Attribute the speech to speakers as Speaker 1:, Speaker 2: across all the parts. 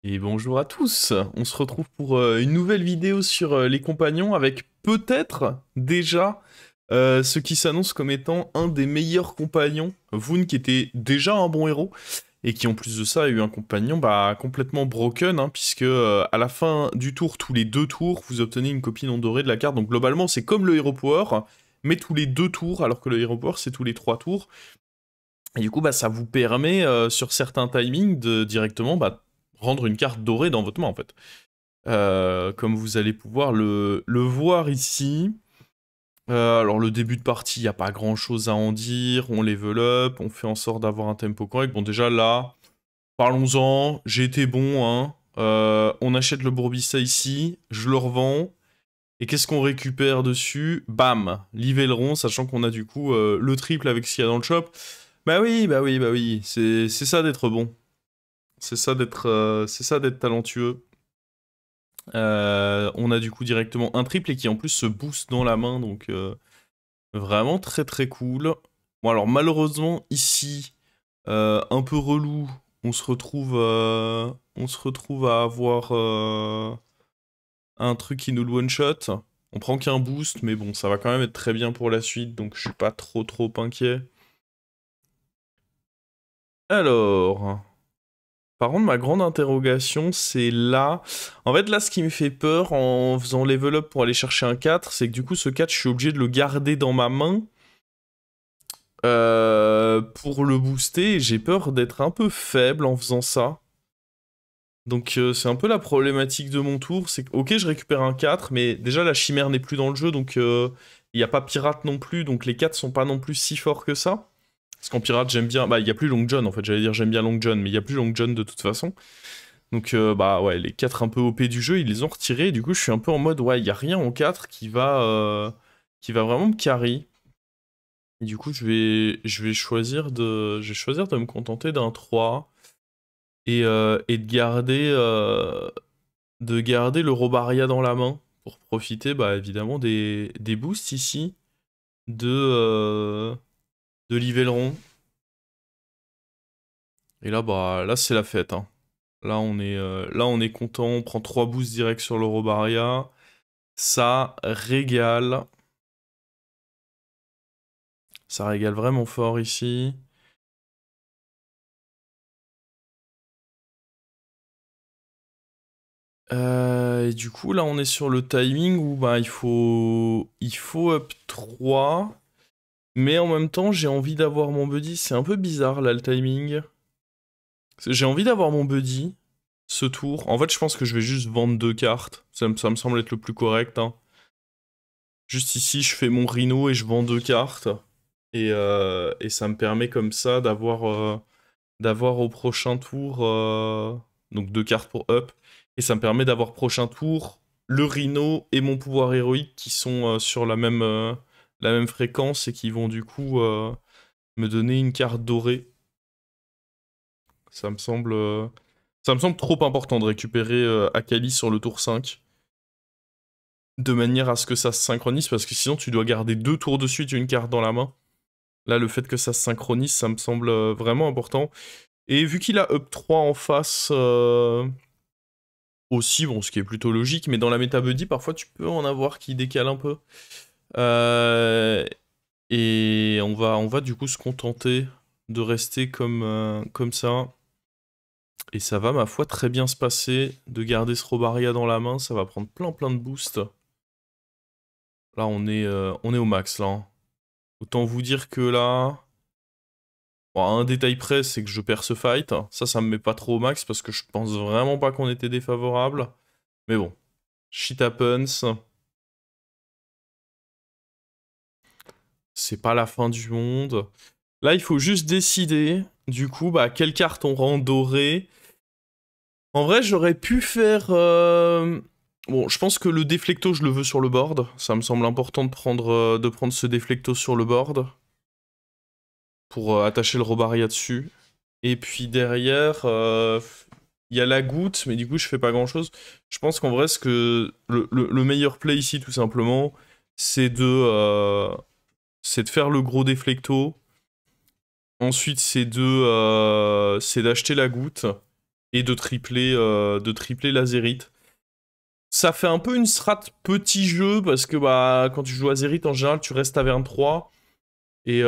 Speaker 1: Et bonjour à tous, on se retrouve pour une nouvelle vidéo sur les compagnons avec peut-être déjà ce qui s'annonce comme étant un des meilleurs compagnons, Vun qui était déjà un bon héros et qui en plus de ça a eu un compagnon complètement broken puisque à la fin du tour, tous les 2 tours, vous obtenez une copie non dorée de la carte, donc globalement c'est comme le Hero Power mais tous les 2 tours alors que le Hero Power c'est tous les 3 tours. Et du coup, ça vous permet, sur certains timings, de directement rendre une carte dorée dans votre main, en fait. Comme vous allez pouvoir le voir ici. Alors, le début de partie, il n'y a pas grand-chose à en dire. On level up, on fait en sorte d'avoir un tempo correct. Bon, déjà, là, parlons-en. J'ai été bon, hein. On achète le Bourbissa ici, je le revends. Et qu'est-ce qu'on récupère dessus? Bam! L'Yvelron, sachant qu'on a du coup le triple avec ce qu'il y a dans le shop. Bah oui, bah oui, bah oui. C'est ça d'être bon. C'est ça d'être talentueux. On a du coup directement un triple et qui en plus se booste dans la main, donc vraiment très très cool. Bon alors malheureusement ici, un peu relou, on se retrouve à avoir un truc qui nous le one shot. On prend qu'un boost, mais bon, ça va quand même être très bien pour la suite, donc je suis pas trop inquiet. Alors, par contre, ma grande interrogation, c'est là. En fait, là, ce qui me fait peur en faisant level up pour aller chercher un 4, c'est que du coup, ce 4, je suis obligé de le garder dans ma main pour le booster. Et j'ai peur d'être un peu faible en faisant ça. Donc, c'est un peu la problématique de mon tour. C'est que, ok, je récupère un 4, mais déjà, la chimère n'est plus dans le jeu, donc il n'y a pas pirate non plus. Donc, les 4 sont pas non plus si forts que ça. Parce qu'en pirate, j'aime bien. Bah, il n'y a plus Long John en fait. J'allais dire j'aime bien Long John, mais il n'y a plus Long John de toute façon. Donc bah ouais, les 4 un peu OP du jeu, ils les ont retirés, et du coup je suis un peu en mode ouais, il y a rien en 4 qui va vraiment me carry. Et du coup je vais choisir de me contenter d'un 3 et de garder le Robaria dans la main pour profiter bah évidemment des boosts ici de l'Yvelron. Et là bah là c'est la fête hein. Là on est content, on prend 3 boosts direct sur le Robaria. Ça régale. Ça régale vraiment fort ici. Et du coup, là, on est sur le timing où bah, il faut up 3. Mais en même temps, j'ai envie d'avoir mon buddy. C'est un peu bizarre, là, le timing. J'ai envie d'avoir mon buddy, ce tour. En fait, je pense que je vais juste vendre 2 cartes. Ça me semble être le plus correct, hein. Juste ici, je fais mon Rhino et je vends 2 cartes. Et ça me permet comme ça d'avoir au prochain tour donc 2 cartes pour up, et ça me permet d'avoir prochain tour le Rhino et mon pouvoir héroïque qui sont sur la même fréquence et qui vont du coup me donner une carte dorée. Ça me semble, euh, Ça me semble trop important de récupérer Akali sur le tour 5 de manière à ce que ça se synchronise, parce que sinon tu dois garder 2 tours de suite une carte dans la main. Là, le fait que ça se synchronise, ça me semble vraiment important. Et vu qu'il a up 3 en face aussi, bon, ce qui est plutôt logique, mais dans la méta buddy, parfois tu peux en avoir qui décalent un peu. Euh, et on va du coup se contenter de rester comme ça. Et ça va, ma foi, très bien se passer. De garder ce Robaria dans la main, ça va prendre plein de boosts. Là, on est au max, là, hein. Autant vous dire que là... Bon, un détail près, c'est que je perds ce fight. Ça me met pas trop au max parce que je pense vraiment pas qu'on était défavorable. Mais bon, shit happens. C'est pas la fin du monde. Là, il faut juste décider, du coup, bah, quelle carte on rend dorée. En vrai, j'aurais pu faire... Bon, je pense que le déflecto, je le veux sur le board. Ça me semble important de prendre ce déflecto sur le board pour attacher le Robaria dessus. Et puis derrière, il y a la goutte, mais du coup, je fais pas grand-chose. Je pense qu'en vrai, ce que le meilleur play ici, tout simplement, c'est c'est de faire le gros déflecto. Ensuite, c'est d'acheter la goutte. et de tripler l'Azerite. Ça fait un peu une strat petit jeu parce que bah, quand tu joues Azerite en général tu restes taverne 3 et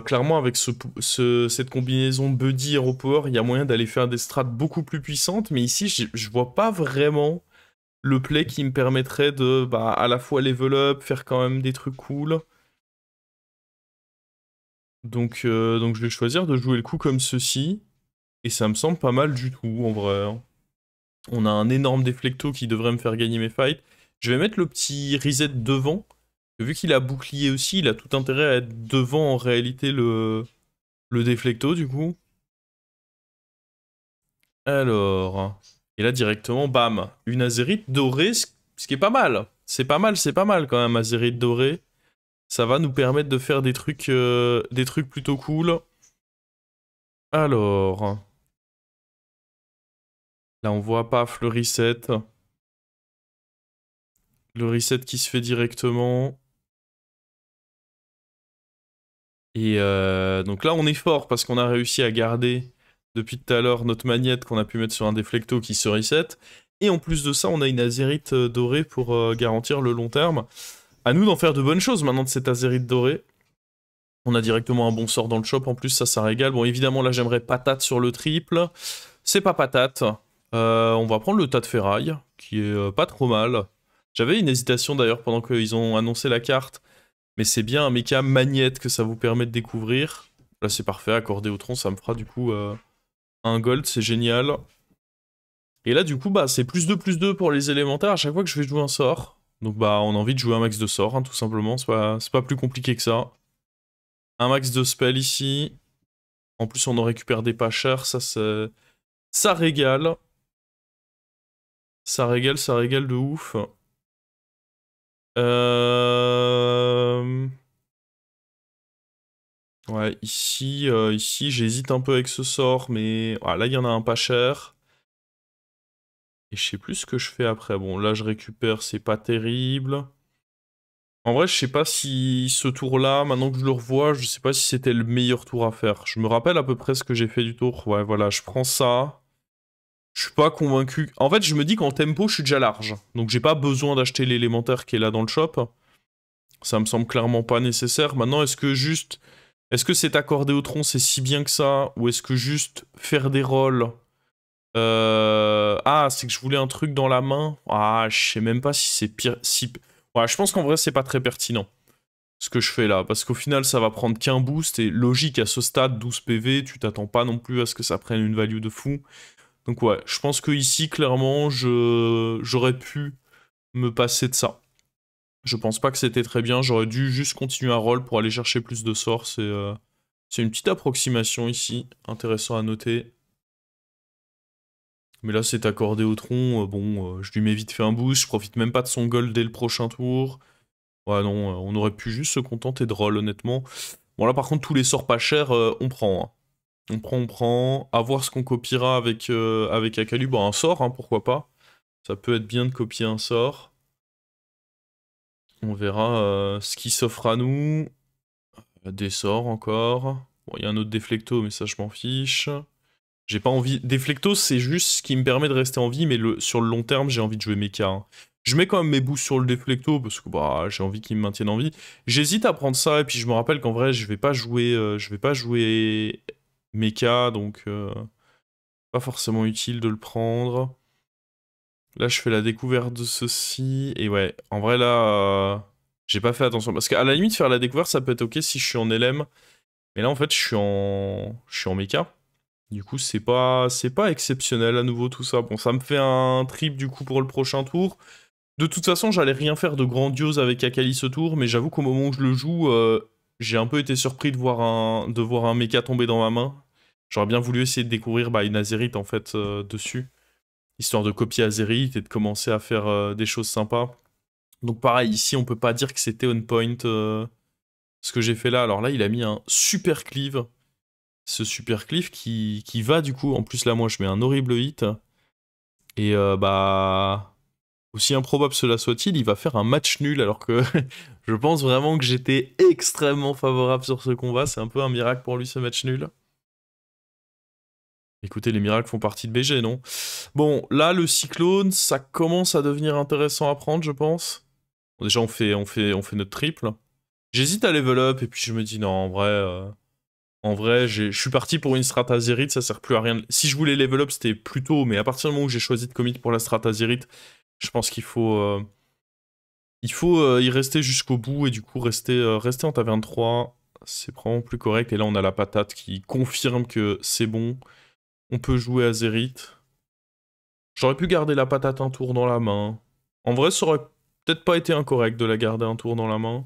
Speaker 1: clairement avec cette combinaison Buddy Hero Power il y a moyen d'aller faire des strats beaucoup plus puissantes mais ici je vois pas vraiment le play qui me permettrait de bah, à la fois level up, faire quand même des trucs cool. Donc je vais choisir de jouer le coup comme ceci et ça me semble pas mal du tout en vrai, hein. On a un énorme déflecto qui devrait me faire gagner mes fights. Je vais mettre le petit reset devant. Vu qu'il a bouclier aussi, il a tout intérêt à être devant en réalité le déflecto du coup. Alors... Et là directement, bam, une azérite dorée, ce qui est pas mal. C'est pas mal quand même, azérite dorée. Ça va nous permettre de faire des trucs plutôt cool. Alors... Là on voit paf le reset. Le reset qui se fait directement. Et donc là, on est fort parce qu'on a réussi à garder depuis tout à l'heure notre magnète qu'on a pu mettre sur un déflecto qui se reset. Et en plus de ça, on a une azérite dorée pour garantir le long terme. À nous d'en faire de bonnes choses maintenant de cette azérite dorée. On a directement un bon sort dans le shop, en plus ça régale. Bon évidemment là j'aimerais patate sur le triple. C'est pas patate. On va prendre le tas de ferraille, qui est pas trop mal. J'avais une hésitation d'ailleurs pendant qu'ils ont annoncé la carte. Mais c'est bien un méca magnète que ça vous permet de découvrir. Là c'est parfait, accordé au tronc, ça me fera du coup un gold, c'est génial. Et là du coup bah c'est plus 2 pour les élémentaires à chaque fois que je vais jouer un sort. Donc bah on a envie de jouer un max de sorts, hein, tout simplement, c'est pas plus compliqué que ça. Un max de spell ici. En plus on en récupère des pas chers, ça régale. Ça régale de ouf. Euh... Ouais, ici j'hésite un peu avec ce sort, mais ah, là il y en a un pas cher. Et je sais plus ce que je fais après. Bon, là je récupère, c'est pas terrible. En vrai, je sais pas si ce tour-là, maintenant que je le revois, je sais pas si c'était le meilleur tour à faire. Je me rappelle à peu près ce que j'ai fait du tour. Ouais, voilà, je prends ça. Je suis pas convaincu. En fait, je me dis qu'en tempo, je suis déjà large. Donc j'ai pas besoin d'acheter l'élémentaire qui est là dans le shop. Ça me semble clairement pas nécessaire. Maintenant, est-ce que cet accordé au tronc, c'est si bien que ça? Ou est-ce que juste faire des rolls... Ah, c'est que je voulais un truc dans la main. Ah, je sais même pas si c'est pire... Si... Ouais, je pense qu'en vrai, c'est pas très pertinent, ce que je fais là. Parce qu'au final, ça va prendre qu'un boost. Et logique, à ce stade, 12 PV, tu t'attends pas non plus à ce que ça prenne une value de fou. Donc ouais, je pense que ici, clairement, j'aurais pu me passer de ça. Je pense pas que c'était très bien, j'aurais dû juste continuer à roll pour aller chercher plus de sorts, c'est une petite approximation ici, intéressant à noter. Mais là c'est accordé au tronc, bon, je lui mets vite fait un boost, je profite même pas de son gold dès le prochain tour. Ouais non, on aurait pu juste se contenter de roll honnêtement. Bon là par contre tous les sorts pas chers, on prend, hein. On prend, à voir ce qu'on copiera avec Akalu, bon un sort, hein, pourquoi pas. Ça peut être bien de copier un sort. On verra ce qui s'offre à nous. Des sorts encore. Bon, il y a un autre déflecto, mais ça, je m'en fiche. J'ai pas envie... Déflecto, c'est juste ce qui me permet de rester en vie, mais sur le long terme, j'ai envie de jouer mecha, hein. Je mets quand même mes boosts sur le déflecto, parce que bah, j'ai envie qu'il me maintienne en vie. J'hésite à prendre ça, et puis je me rappelle qu'en vrai, je vais pas jouer mecha, donc pas forcément utile de le prendre. Là, je fais la découverte de ceci, et ouais, en vrai, là, j'ai pas fait attention. Parce qu'à la limite, faire la découverte, ça peut être ok si je suis en LM, mais là, en fait, je suis en mecha. Du coup, c'est pas exceptionnel à nouveau tout ça. Bon, ça me fait un trip du coup pour le prochain tour. De toute façon, j'allais rien faire de grandiose avec Akali ce tour, mais j'avoue qu'au moment où je le joue, j'ai un peu été surpris de voir un mecha tomber dans ma main. J'aurais bien voulu essayer de découvrir bah, une Azerite en fait dessus, histoire de copier Azerite et de commencer à faire des choses sympas. Donc pareil, ici, on peut pas dire que c'était on point ce que j'ai fait là. Alors là, il a mis un super cleave. Ce super cleave qui va du coup, en plus là moi je mets un horrible hit, et bah, aussi improbable cela soit-il, il va faire un match nul alors que je pense vraiment que j'étais extrêmement favorable sur ce combat, c'est un peu un miracle pour lui ce match nul. Écoutez, les miracles font partie de BG, non? Bon, là, le cyclone, ça commence à devenir intéressant à prendre, je pense. Bon, déjà, on fait notre triple. J'hésite à level up, et puis je me dis, non, en vrai, je suis parti pour une strat Azerite, ça sert plus à rien. Si je voulais level up, c'était plus tôt, mais à partir du moment où j'ai choisi de commit pour la strat Azerite, je pense qu'il faut... y rester jusqu'au bout, et du coup, rester en taverne 3, c'est probablement plus correct. Et là, on a la patate qui confirme que c'est bon. On peut jouer Azerite. J'aurais pu garder la patate un tour dans la main. En vrai, ça aurait peut-être pas été incorrect de la garder un tour dans la main.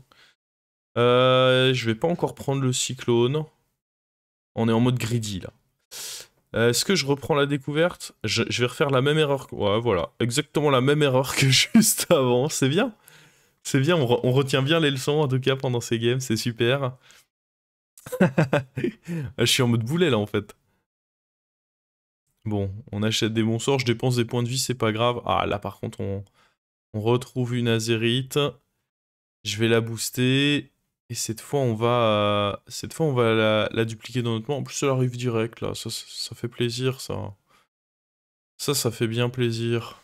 Speaker 1: Je vais pas encore prendre le cyclone. On est en mode greedy, là. Est-ce que je reprends la découverte? Je vais refaire la même erreur. Ouais, voilà. Exactement la même erreur que juste avant. C'est bien. C'est bien, on retient bien les leçons, en tout cas, pendant ces games. C'est super. Je suis en mode boulet, là, en fait. Bon, on achète des bons sorts, je dépense des points de vie, c'est pas grave. Ah, là, par contre, on retrouve une Azerite. Je vais la booster. Et cette fois, on va la dupliquer dans notre main. En plus, elle arrive direct, là. Ça fait plaisir, ça. Ça fait bien plaisir.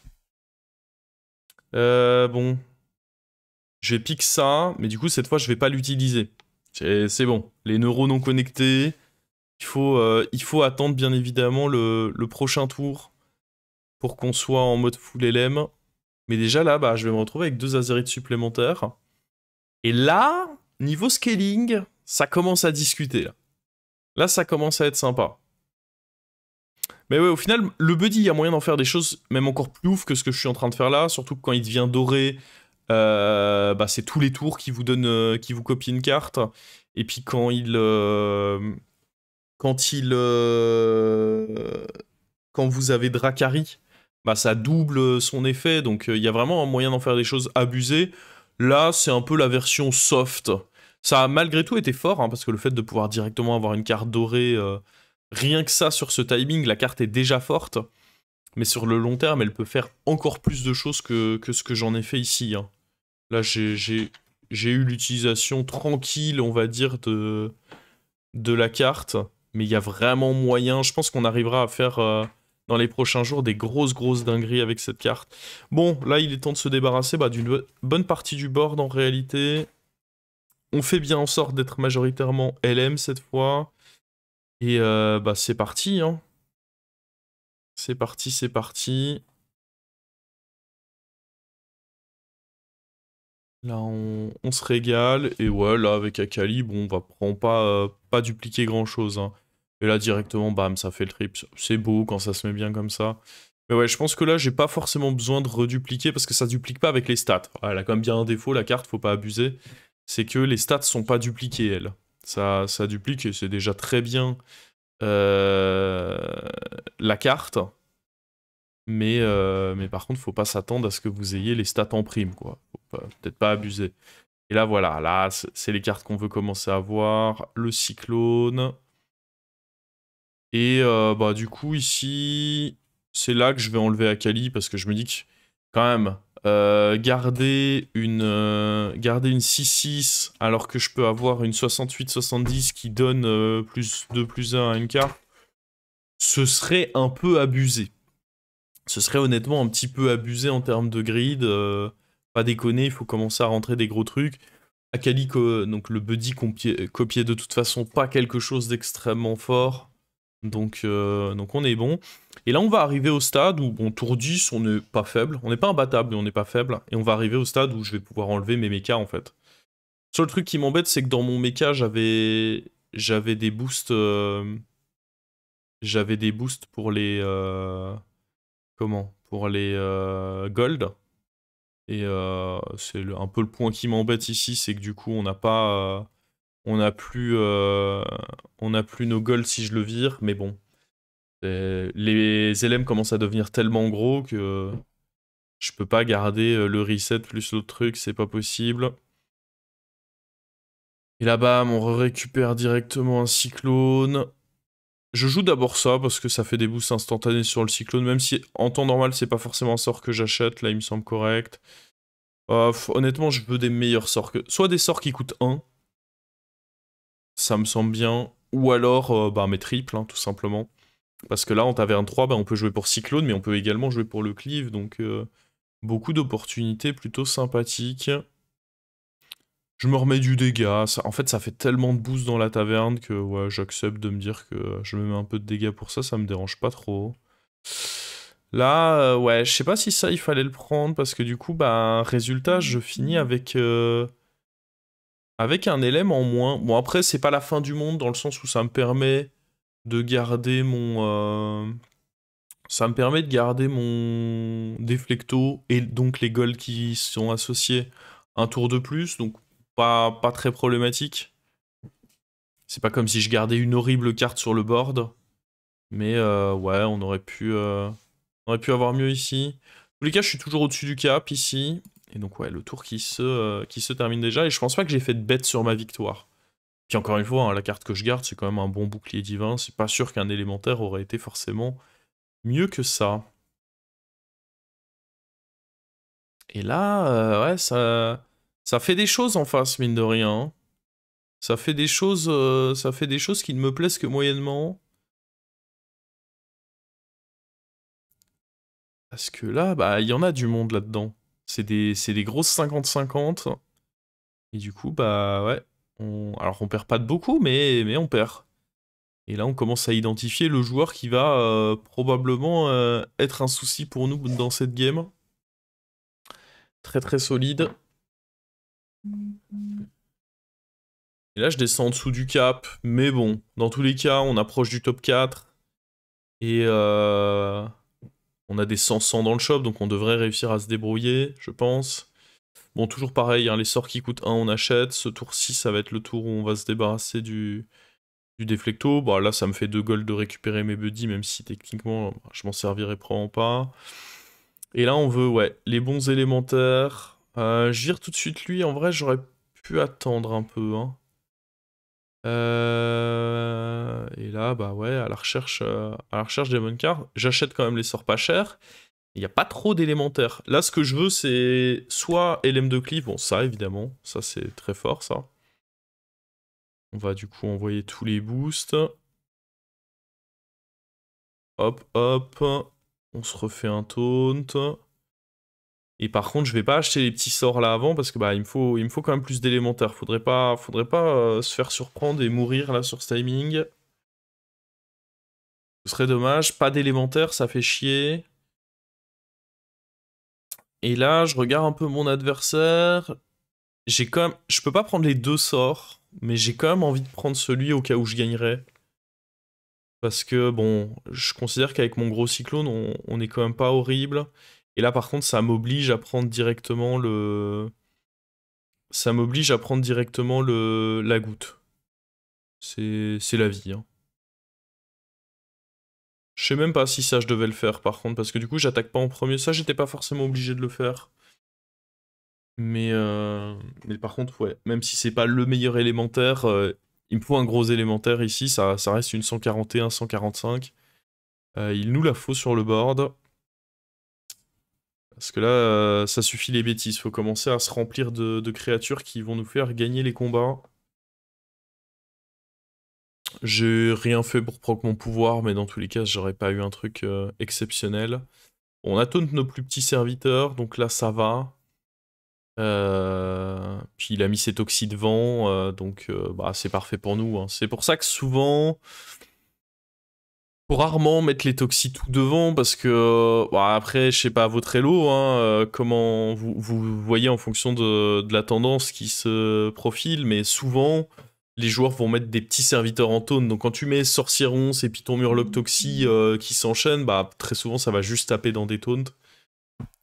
Speaker 1: Bon. Je vais pique ça, mais du coup, cette fois, je vais pas l'utiliser. C'est bon. Les neurones non connectés. Il faut attendre, bien évidemment, le prochain tour pour qu'on soit en mode full LM. Mais déjà, là, bah, je vais me retrouver avec 2 Azerites supplémentaires. Et là, niveau scaling, ça commence à discuter, là. Là, ça commence à être sympa. Mais ouais, au final, le buddy, il y a moyen d'en faire des choses même encore plus ouf que ce que je suis en train de faire là, surtout que quand il devient doré, bah, c'est tous les tours qui vous donnent, qui vous copient une carte. Et puis quand vous avez Dracari, bah, ça double son effet, donc il y a vraiment un moyen d'en faire des choses abusées. Là, c'est un peu la version soft. Ça a malgré tout été fort, hein, parce que le fait de pouvoir directement avoir une carte dorée, rien que ça sur ce timing, la carte est déjà forte. Mais sur le long terme, elle peut faire encore plus de choses que ce que j'en ai fait ici, hein. Là, j'ai eu l'utilisation tranquille, on va dire, de la carte. Mais il y a vraiment moyen. Je pense qu'on arrivera à faire dans les prochains jours des grosses dingueries avec cette carte. Bon, là, il est temps de se débarrasser bah, d'une bonne partie du board en réalité. On fait bien en sorte d'être majoritairement LM cette fois. Et bah, c'est parti, hein. C'est parti, c'est parti. Là, on se régale. Et ouais, là, avec Akali, bon, on va pas dupliquer grand-chose, hein. Et là, directement, bam, ça fait le trip. C'est beau quand ça se met bien comme ça. Mais ouais, je pense que là, j'ai pas forcément besoin de redupliquer parce que ça duplique pas avec les stats. Ouais, elle a quand même bien un défaut, la carte, faut pas abuser. C'est que les stats sont pas dupliquées, elle. Ça duplique et c'est déjà très bien euh, la carte. Mais par contre, faut pas s'attendre à ce que vous ayez les stats en prime, quoi. Faut peut-être pas abuser. Et là, voilà, là, c'est les cartes qu'on veut commencer à voir. Le cyclone. Et bah, du coup, ici, c'est là que je vais enlever Akali parce que je me dis que, quand même, garder une 6-6 alors que je peux avoir une 68-70 qui donne plus 2, plus 1 à une carte, ce serait un peu abusé. Ce serait honnêtement un petit peu abusé en termes de grid. Pas déconner, il faut commencer à rentrer des gros trucs. Akali, donc le buddy copiait de toute façon pas quelque chose d'extrêmement fort. Donc on est bon. Et là, on va arriver au stade où, bon, tour 10, on n'est pas faible. On n'est pas imbattable, mais on n'est pas faible. Et on va arriver au stade où je vais pouvoir enlever mes mechas, en fait. Le seul truc qui m'embête, c'est que dans mon mecha, j'avais des boosts... j'avais des boosts pour les... comment? Pour les gold. Et c'est un peu le point qui m'embête ici, c'est que du coup, on n'a pas... on n'a plus nos gold si je le vire, mais bon. Les LM commencent à devenir tellement gros que je peux pas garder le reset plus l'autre truc, c'est pas possible. Et là, bam, on récupère directement un cyclone. Je joue d'abord ça parce que ça fait des boosts instantanés sur le cyclone, même si en temps normal, c'est pas forcément un sort que j'achète. Là, il me semble correct. Honnêtement, je veux des meilleurs sorts que... Soit des sorts qui coûtent 1, ça me semble bien. Ou alors, bah, mes triples, hein, tout simplement. Parce que là, en taverne 3, bah, on peut jouer pour Cyclone, mais on peut également jouer pour le cleave, donc beaucoup d'opportunités plutôt sympathiques. Je me remets du dégât. En fait, ça fait tellement de boost dans la taverne que ouais, j'accepte de me dire que je me mets un peu de dégâts pour ça, ça me dérange pas trop. Là, ouais, je sais pas si ça, il fallait le prendre, parce que du coup, bah, résultat, je finis avec un LM en moins. Bon, après, c'est pas la fin du monde, dans le sens où ça me permet de garder mon... ça me permet de garder mon déflecto, et donc les golds qui sont associés, un tour de plus, donc pas très problématique. C'est pas comme si je gardais une horrible carte sur le board. Mais ouais, on aurait pu avoir mieux ici. En tous les cas, je suis toujours au-dessus du cap ici. Et donc ouais, le tour qui se termine déjà. Et je pense pas que j'ai fait de bête sur ma victoire. Puis encore une fois, hein, la carte que je garde, c'est quand même un bon bouclier divin. C'est pas sûr qu'un élémentaire aurait été forcément mieux que ça. Et là, ouais, ça fait des choses en face, mine de rien, hein. Ça fait des choses qui ne me plaisent que moyennement. Parce que là, bah, il y en a du monde là-dedans. C'est des grosses 50-50. Et du coup, bah, ouais. Alors, on perd pas de beaucoup, mais on perd. Et là, on commence à identifier le joueur qui va probablement être un souci pour nous dans cette game. Très très solide. Et là, je descends en dessous du cap. Mais bon, dans tous les cas, on approche du top 4. Et on a des 100-100 dans le shop, donc on devrait réussir à se débrouiller, je pense. Bon, toujours pareil, hein, les sorts qui coûtent 1, on achète. Ce tour-ci, ça va être le tour où on va se débarrasser du déflecto. Bon, là, ça me fait 2 gold de récupérer mes buddies, même si techniquement, je m'en servirai probablement pas. Et là, on veut, ouais, les bons élémentaires. Je vire tout de suite lui. En vrai, j'aurais pu attendre un peu, hein. Et là, bah ouais, à la recherche des bonnes cartes. J'achète quand même les sorts pas chers. Il n'y a pas trop d'élémentaires. Là, ce que je veux, c'est soit LM de cleave. Bon, ça, évidemment. Ça, c'est très fort, ça. On va du coup envoyer tous les boosts. Hop, hop. On se refait un taunt. Et par contre, je vais pas acheter les petits sorts là avant parce que bah il me faut quand même plus d'élémentaires. Faudrait pas se faire surprendre et mourir là sur ce timing. Ce serait dommage. Pas d'élémentaires, ça fait chier. Et là, je regarde un peu mon adversaire. J'ai quand même... Je peux pas prendre les deux sorts, mais j'ai quand même envie de prendre celui au cas où je gagnerais. Parce que, bon, je considère qu'avec mon gros cyclone, on est quand même pas horrible. Et là, par contre, ça m'oblige à prendre directement le... Ça m'oblige à prendre directement la goutte. C'est la vie, hein. Je sais même pas si ça, je devais le faire, par contre, parce que du coup, j'attaque pas en premier. Ça, j'étais pas forcément obligé de le faire. Mais par contre, ouais, même si c'est pas le meilleur élémentaire, il me faut un gros élémentaire ici, ça reste une 141, 145. Il nous la faut sur le board. Parce que là, ça suffit les bêtises. Faut commencer à se remplir de créatures qui vont nous faire gagner les combats. J'ai rien fait pour proc mon pouvoir, mais dans tous les cas, j'aurais pas eu un truc exceptionnel. On a taunt nos plus petits serviteurs, donc là, ça va. Puis il a mis ses toxis devant, donc bah, c'est parfait pour nous, hein. C'est pour ça que souvent, faut rarement mettre les toxis tout devant, parce que bah, après, je sais pas votre elo, hein, comment vous voyez en fonction de la tendance qui se profile, mais souvent, les joueurs vont mettre des petits serviteurs en taunt. Donc quand tu mets sorcier ronce et puis ton murloc toxi qui s'enchaîne, bah très souvent ça va juste taper dans des taunts.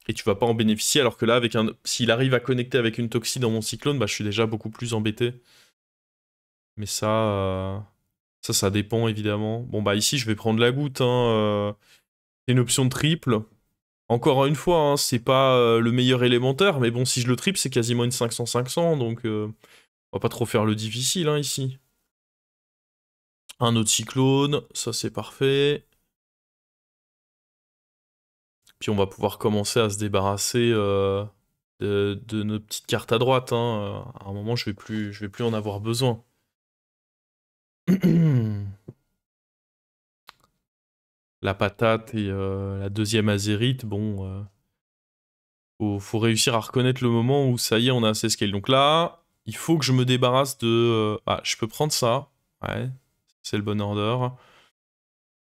Speaker 1: Et tu vas pas en bénéficier, alors que là, s'il arrive à connecter avec une toxie dans mon cyclone, bah je suis déjà beaucoup plus embêté. Mais ça dépend évidemment. Bon bah ici, je vais prendre la goutte, hein. C'est une option de triple. Encore une fois, hein, c'est pas le meilleur élémentaire, mais bon, si je le triple, c'est quasiment une 500-500, donc on va pas trop faire le difficile, hein, ici. Un autre cyclone, ça c'est parfait. Puis on va pouvoir commencer à se débarrasser de nos petites cartes à droite, hein. À un moment, je vais plus en avoir besoin. la patate et la deuxième azérite, bon, faut réussir à reconnaître le moment où ça y est, on a assez scale. Donc là, il faut que je me débarrasse de... Ah, je peux prendre ça. Ouais, c'est le bon order.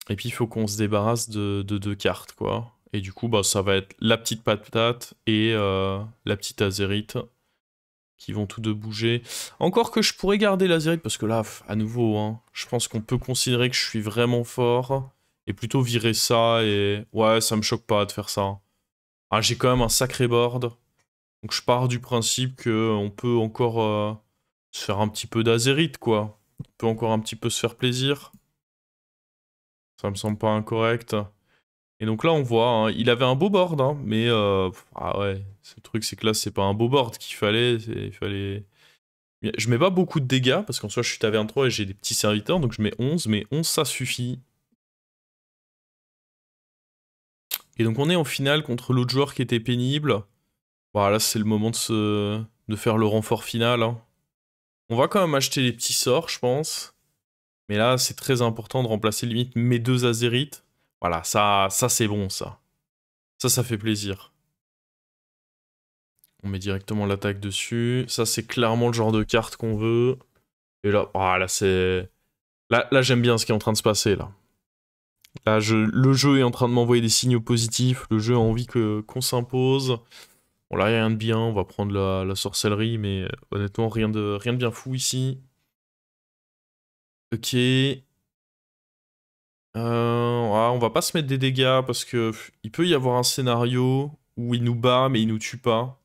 Speaker 1: Et puis il faut qu'on se débarrasse de deux cartes, quoi. Et du coup, bah, ça va être la petite patate et la petite azérite qui vont tous deux bouger. Encore que je pourrais garder l'azérite parce que là, à nouveau, hein, je pense qu'on peut considérer que je suis vraiment fort. Et plutôt virer ça et... Ouais, ça me choque pas de faire ça. Ah, j'ai quand même un sacré board. Donc je pars du principe que on peut encore se faire un petit peu d'azérite, quoi. On peut encore un petit peu se faire plaisir. Ça me semble pas incorrect. Et donc là, on voit, hein, il avait un beau board, hein, mais... ah ouais, le truc, c'est que là, c'est pas un beau board qu'il fallait. Il fallait... Je mets pas beaucoup de dégâts, parce qu'en soi, je suis taverne 3 et j'ai des petits serviteurs, donc je mets 11, mais 11, ça suffit. Et donc on est en finale contre l'autre joueur qui était pénible. Voilà, c'est le moment de faire le renfort final, hein. On va quand même acheter les petits sorts, je pense. Mais là, c'est très important de remplacer limite mes deux azérites. Voilà, ça c'est bon, ça. Ça fait plaisir. On met directement l'attaque dessus. Ça, c'est clairement le genre de carte qu'on veut. Et là, ah, là c'est... Là j'aime bien ce qui est en train de se passer, là. Là, le jeu est en train de m'envoyer des signaux positifs. Le jeu a envie qu'on s'impose. Bon, là, il n'y a rien de bien. On va prendre la sorcellerie, mais honnêtement, rien de bien fou ici. Ok. On va pas se mettre des dégâts parce que il peut y avoir un scénario où il nous bat mais il nous tue pas.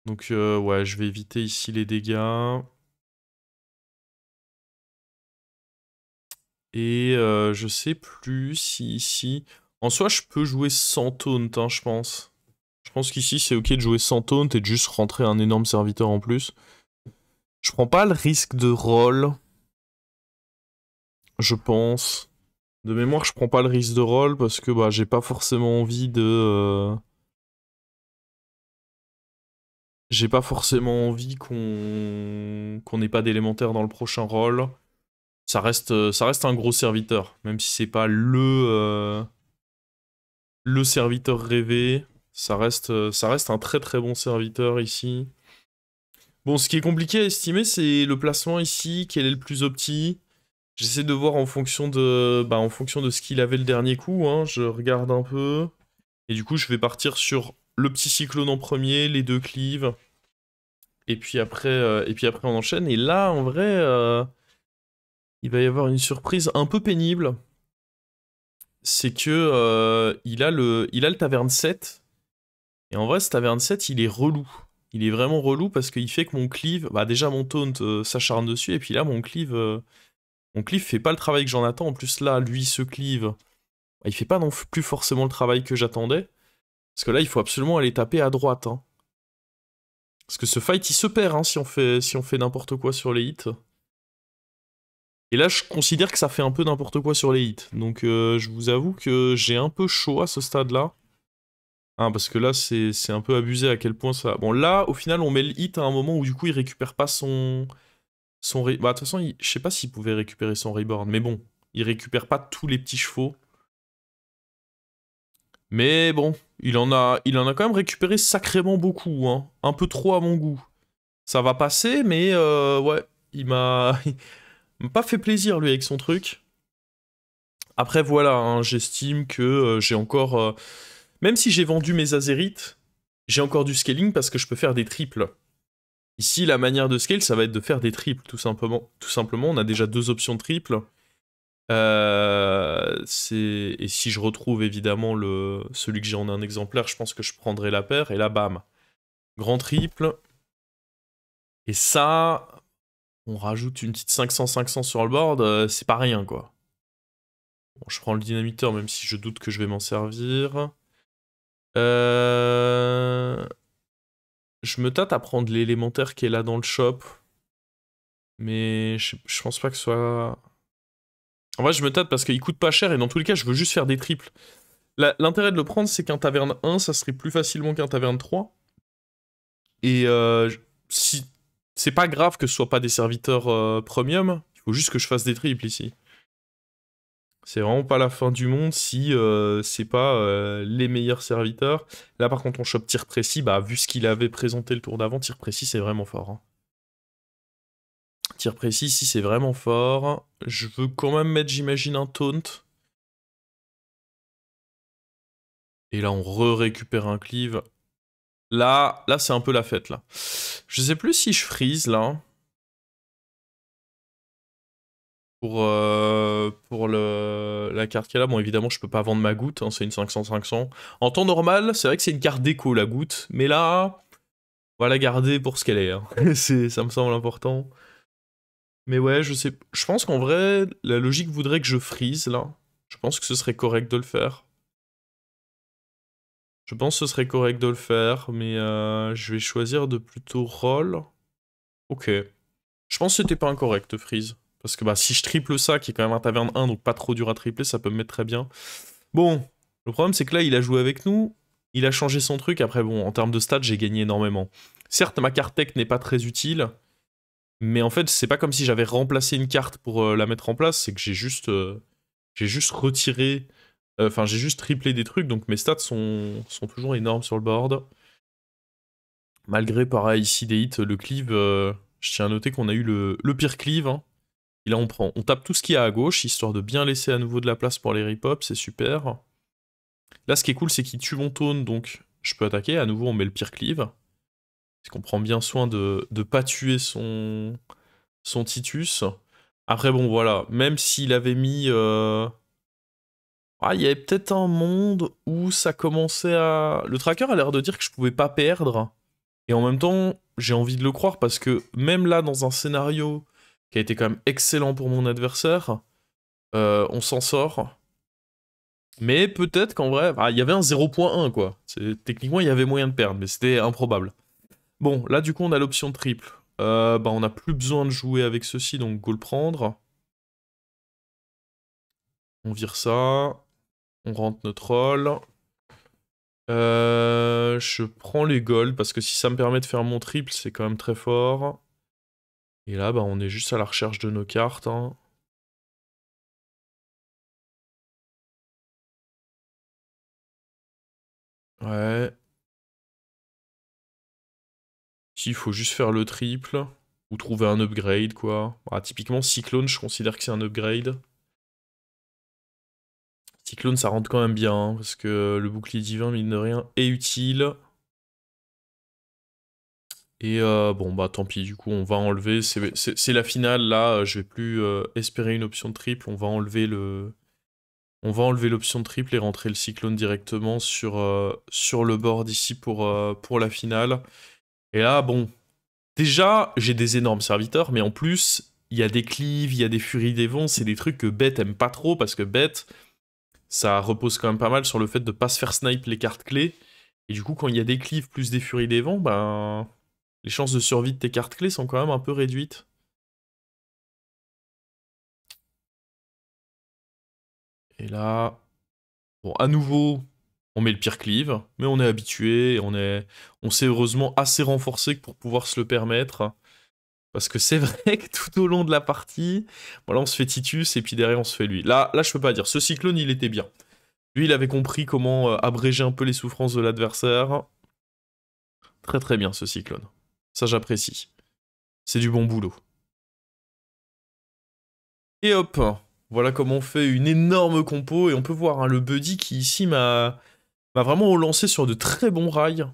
Speaker 1: Donc ouais, je vais éviter ici les dégâts. Et je sais plus si ici... En soi, je peux jouer sans taunt, hein, je pense. Je pense qu'ici, c'est ok de jouer sans taunt et de juste rentrer un énorme serviteur en plus. Je prends pas le risque de roll, je pense. De mémoire, je prends pas le risque de roll parce que bah, j'ai pas forcément envie de... J'ai pas forcément envie qu'on n'ait pas d'élémentaire dans le prochain rôle. Ça reste un gros serviteur, même si c'est pas le serviteur rêvé. Ça reste un très très bon serviteur ici. Bon, ce qui est compliqué à estimer, c'est le placement ici, quel est le plus opti. J'essaie de voir en fonction de ce qu'il avait le dernier coup, hein. Je regarde un peu. Et du coup, je vais partir sur le petit cyclone en premier, les deux cleaves. Et puis après, on enchaîne. Et là, en vrai, il va y avoir une surprise un peu pénible. C'est que il a le taverne 7. Et en vrai, ce taverne 7, il est relou. Il est vraiment relou parce qu'il fait que mon cleave... Bah déjà, mon taunt s'acharne dessus. Et puis là, mon cleave fait pas le travail que j'en attends. En plus, là, lui, ce cleave... Bah, il fait pas non plus forcément le travail que j'attendais. Parce que là, il faut absolument aller taper à droite, hein. Parce que ce fight, il se perd, hein, si on fait n'importe quoi sur les hits. Et là, je considère que ça fait un peu n'importe quoi sur les hits. Donc, je vous avoue que j'ai un peu chaud à ce stade-là. Hein, parce que là, c'est un peu abusé à quel point ça... Bon, là, au final, on met le hit à un moment où, du coup, il récupère pas son... Bah, de toute façon, je sais pas s'il pouvait récupérer son reborn. Mais bon, il récupère pas tous les petits chevaux. Mais bon, il en a quand même récupéré sacrément beaucoup, hein. Un peu trop à mon goût. Ça va passer, mais ouais, il m'a pas fait plaisir, lui, avec son truc. Après, voilà, hein, j'estime que j'ai encore... même si j'ai vendu mes azérites, j'ai encore du scaling parce que je peux faire des triples. Ici, la manière de scale, ça va être de faire des triples, tout simplement. Tout simplement, on a déjà deux options de triple. Et si je retrouve évidemment celui que j'ai en un exemplaire, je pense que je prendrai la paire. Et là, bam. Grand triple. Et ça, on rajoute une petite 500-500 sur le board, c'est pas rien, quoi. Bon, je prends le dynamiteur, même si je doute que je vais m'en servir. Je me tâte à prendre l'élémentaire qui est là dans le shop. Mais je pense pas que ce soit... En vrai, je me tâte parce qu'il coûte pas cher et dans tous les cas, je veux juste faire des triples. L'intérêt de le prendre, c'est qu'un taverne 1, ça serait plus facilement qu'un taverne 3. Et si... c'est pas grave que ce soit pas des serviteurs premium, il faut juste que je fasse des triples ici. C'est vraiment pas la fin du monde si c'est pas les meilleurs serviteurs. Là, par contre, on chope tir précis. Bah, vu ce qu'il avait présenté le tour d'avant, tir précis, c'est vraiment fort, hein. Tir précis, si c'est vraiment fort. Je veux quand même mettre, j'imagine, un taunt. Et là, on récupère un cleave. Là c'est un peu la fête, là. Je sais plus si je freeze, là. Pour la carte qu'il y a là, bon évidemment je peux pas vendre ma goutte, hein, c'est une 500-500. En temps normal, c'est vrai que c'est une carte déco la goutte, mais là, on va la garder pour ce qu'elle est, hein. Ça me semble important. Mais ouais, je pense qu'en vrai, la logique voudrait que je freeze là. Je pense que ce serait correct de le faire. Je pense que ce serait correct de le faire, mais je vais choisir de plutôt roll. Ok. Je pense que c'était pas incorrect, freeze. Parce que bah, si je triple ça, qui est quand même un taverne 1, donc pas trop dur à tripler, ça peut me mettre très bien. Bon, le problème c'est que là, il a joué avec nous, il a changé son truc, après bon, en termes de stats, j'ai gagné énormément. Certes, ma carte tech n'est pas très utile, mais en fait, c'est pas comme si j'avais remplacé une carte pour la mettre en place, c'est que j'ai juste retiré, enfin j'ai juste triplé des trucs, donc mes stats sont toujours énormes sur le board. Malgré, pareil, ici des hits, le cleave, je tiens à noter qu'on a eu le pire cleave, hein. Et là, on tape tout ce qu'il y a à gauche, histoire de bien laisser à nouveau de la place pour les rip-hop, c'est super. Là, ce qui est cool, c'est qu'il tue mon taunt, donc je peux attaquer. À nouveau, on met le pire cleave. Parce qu'on prend bien soin de pas tuer son Titus. Après, bon, voilà. Même s'il avait mis... Ah, il y avait peut-être un monde où ça commençait à... Le tracker a l'air de dire que je pouvais pas perdre. Et en même temps, j'ai envie de le croire parce que même là, dans un scénario qui a été quand même excellent pour mon adversaire, on s'en sort. Mais peut-être qu'en vrai, il y avait un 0.1 quoi. Techniquement, il y avait moyen de perdre, mais c'était improbable. Bon, là du coup, on a l'option de triple. Bah, on n'a plus besoin de jouer avec ceci, donc go le prendre. On vire ça. On rentre notre rôle. Je prends les golds, parce que si ça me permet de faire mon triple, c'est quand même très fort. Et là, bah, on est juste à la recherche de nos cartes, hein. Ouais. Si, il faut juste faire le triple. Ou trouver un upgrade, quoi. Bah, typiquement, Cyclone, je considère que c'est un upgrade. Cyclone, ça rentre quand même bien, hein, parce que le bouclier divin, mine de rien, est utile. Et bon, bah tant pis, du coup, on va enlever. C'est la finale, là, je vais plus espérer une option de triple. On va enlever l'option de triple et rentrer le Cyclone directement sur le board ici pour la finale. Et là, bon, déjà, j'ai des énormes serviteurs, mais en plus, il y a des cleaves, il y a des furies des vents, c'est des trucs que Bet aime pas trop, parce que Bet, ça repose quand même pas mal sur le fait de pas se faire snipe les cartes clés. Et du coup, quand il y a des cleaves plus des furies des vents, ben, les chances de survie de tes cartes clés sont quand même un peu réduites. Et là, bon, à nouveau, on met le pire cleave, mais on est habitué, on s'est heureusement assez renforcé pour pouvoir se le permettre. Parce que c'est vrai que tout au long de la partie, voilà, on se fait Titus et puis derrière on se fait lui. Là, je peux pas dire. Ce Cyclone, il était bien. Lui, il avait compris comment abréger un peu les souffrances de l'adversaire. Très très bien ce Cyclone. Ça, j'apprécie. C'est du bon boulot. Et hop, voilà comment on fait une énorme compo. Et on peut voir, hein, le buddy qui ici m'a vraiment lancé sur de très bons rails.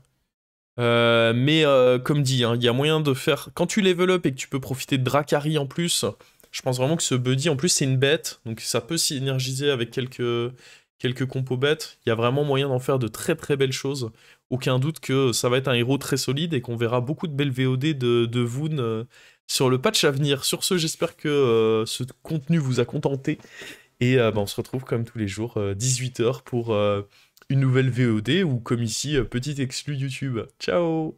Speaker 1: Mais comme dit, hein, il y a moyen de faire... Quand tu level up et que tu peux profiter de Dracari en plus, je pense vraiment que ce buddy, en plus c'est une bête, donc ça peut synergiser avec quelques compos bêtes. Il y a vraiment moyen d'en faire de très très belles choses. Aucun doute que ça va être un héros très solide et qu'on verra beaucoup de belles VOD de Voon sur le patch à venir. Sur ce, j'espère que ce contenu vous a contenté. Et bah, on se retrouve comme tous les jours, 18 h pour une nouvelle VOD ou comme ici, petit exclu YouTube. Ciao!